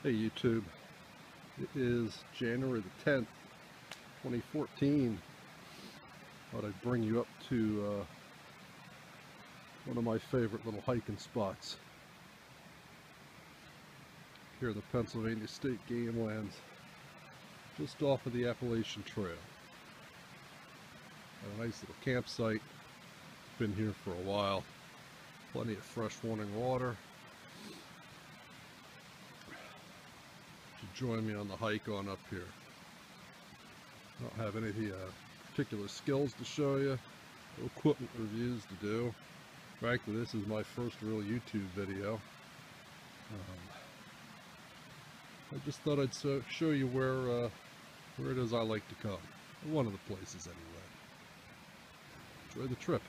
Hey YouTube, it is January the 10th, 2014. Thought I'd bring you up to one of my favorite little hiking spots here in the Pennsylvania State Game Lands, just off of the Appalachian Trail. Got a nice little campsite, been here for a while, plenty of fresh running water. Join me on the hike on up here. I don't have any particular skills to show you, no equipment reviews to do. Frankly, this is my first real YouTube video. I just thought I'd show you where it is I like to come. One of the places anyway. Enjoy the trip.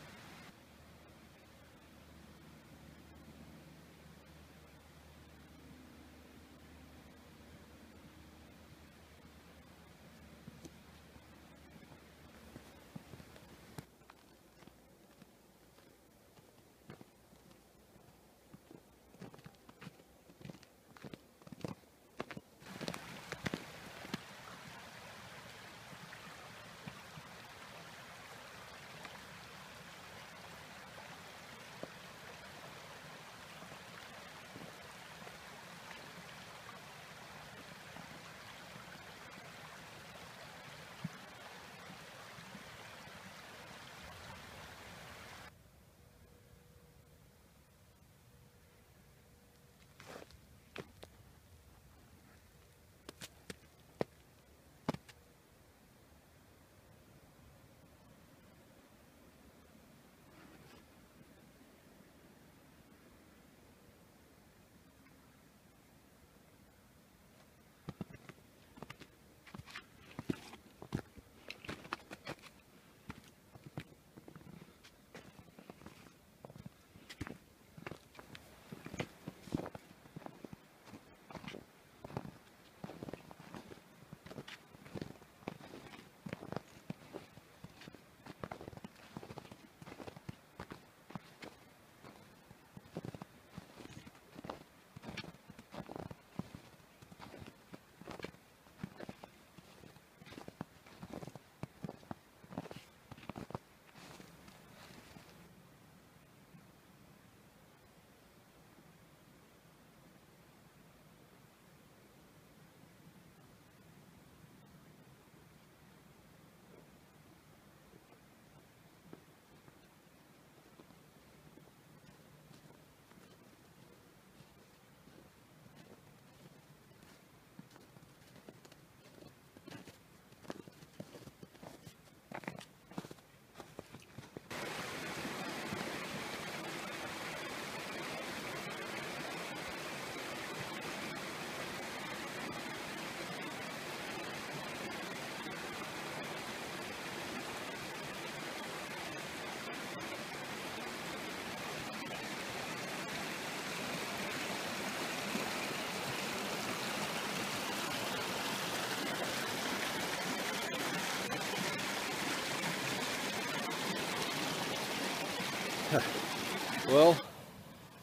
Well,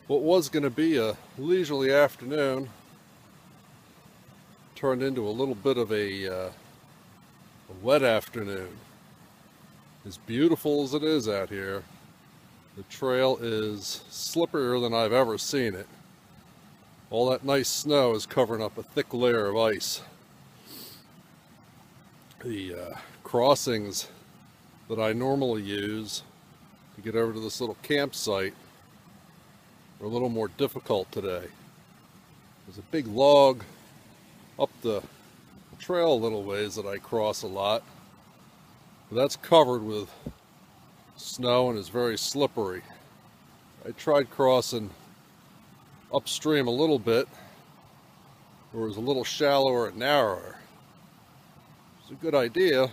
what was going to be a leisurely afternoon turned into a little bit of a wet afternoon. As beautiful as it is out here, the trail is slipperier than I've ever seen it. All that nice snow is covering up a thick layer of ice. The crossings that I normally use to get over to this little campsite are a little more difficult today. There's a big log up the trail a little ways that I cross a lot, but that's covered with snow and is very slippery. I tried crossing upstream a little bit where it was a little shallower and narrower. It's a good idea,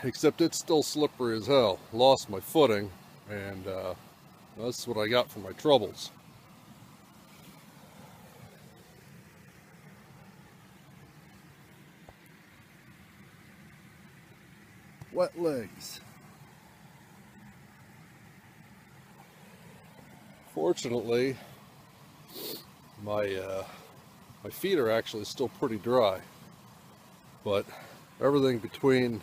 except it's still slippery as hell. Lost my footing, and that's what I got for my troubles. Wet legs. Fortunately, My feet are actually still pretty dry, but everything between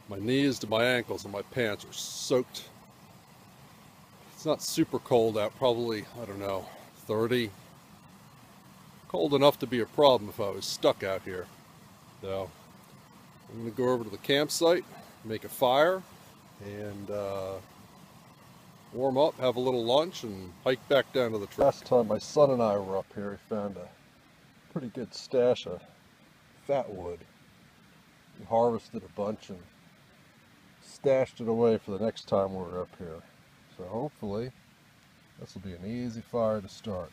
my knees to my ankles and my pants are soaked. It's not super cold out, probably, I don't know, 30. Cold enough to be a problem if I was stuck out here. So I'm going to go over to the campsite, make a fire, and warm up, have a little lunch, and hike back down to the trail. Last time my son and I were up here, we found a pretty good stash of fat wood. We harvested a bunch and stashed it away for the next time we're up here. So hopefully this will be an easy fire to start.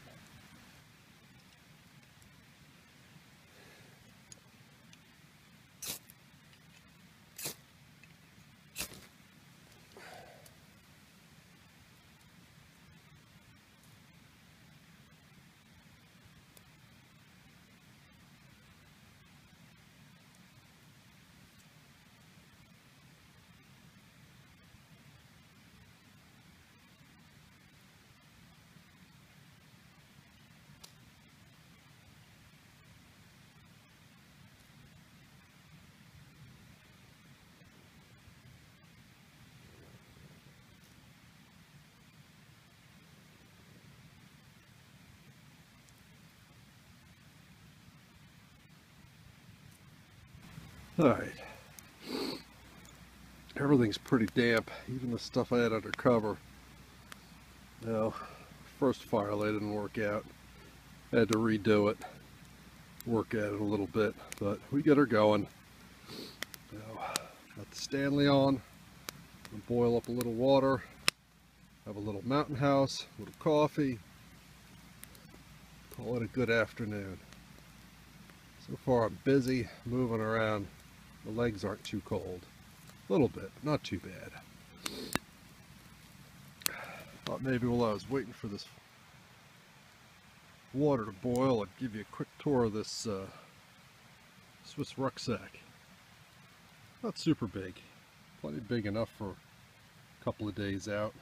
Alright, everything's pretty damp, even the stuff I had under cover. Now, first fire light didn't work out. I had to redo it, work at it a little bit, but we get her going. Now, got the Stanley on, boil up a little water, have a little mountain house, a little coffee, call it a good afternoon. So far I'm busy, moving around. The legs aren't too cold. A little bit, not too bad. Thought maybe while I was waiting for this water to boil, I'd give you a quick tour of this Swiss rucksack. Not super big. Plenty big enough for a couple of days out.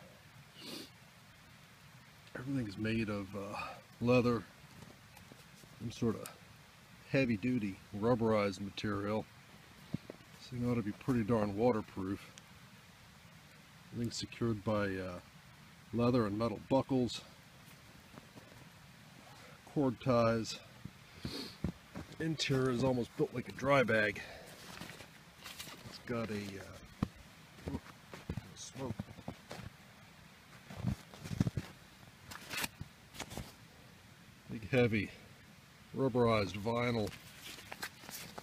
Everything's made of leather, some sort of heavy-duty rubberized material. So you ought to be pretty darn waterproof. Everything's secured by leather and metal buckles, cord ties. Interior is almost built like a dry bag. It's got a smoke. Big heavy rubberized vinyl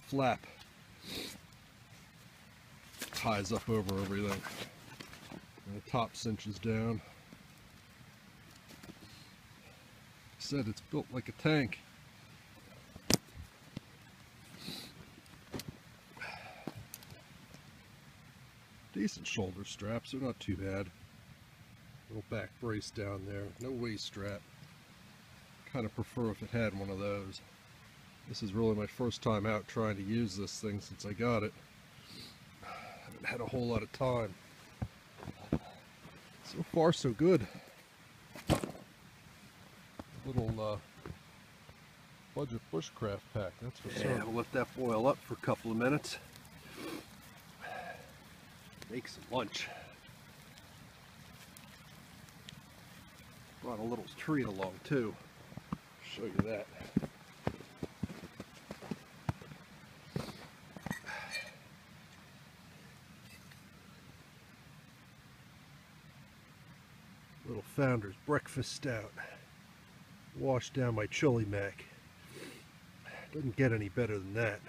flap ties up over everything, and the top cinches down. Said it's built like a tank. Decent shoulder straps, they're not too bad. Little back brace down there, no waist strap. Kind of prefer if it had one of those. This is really my first time out trying to use this thing since I got it. Haven't had a whole lot of time. So far so good. Little budget bushcraft pack, that's for sure. We'll let that boil up for a couple of minutes. Make some lunch. Brought a little treat along too. Show you that. Little Founder's breakfast stout. Washed down my chili mac. Doesn't get any better than that.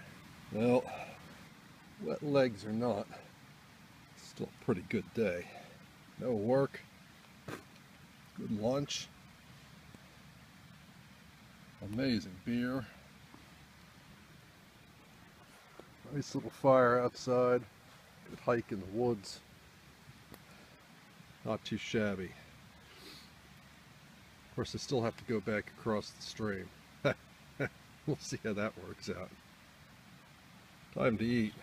Well, wet legs or not, still a pretty good day. No work, good lunch, amazing beer, nice little fire outside, good hike in the woods, not too shabby. Of course, I still have to go back across the stream. We'll see how that works out. Time to eat.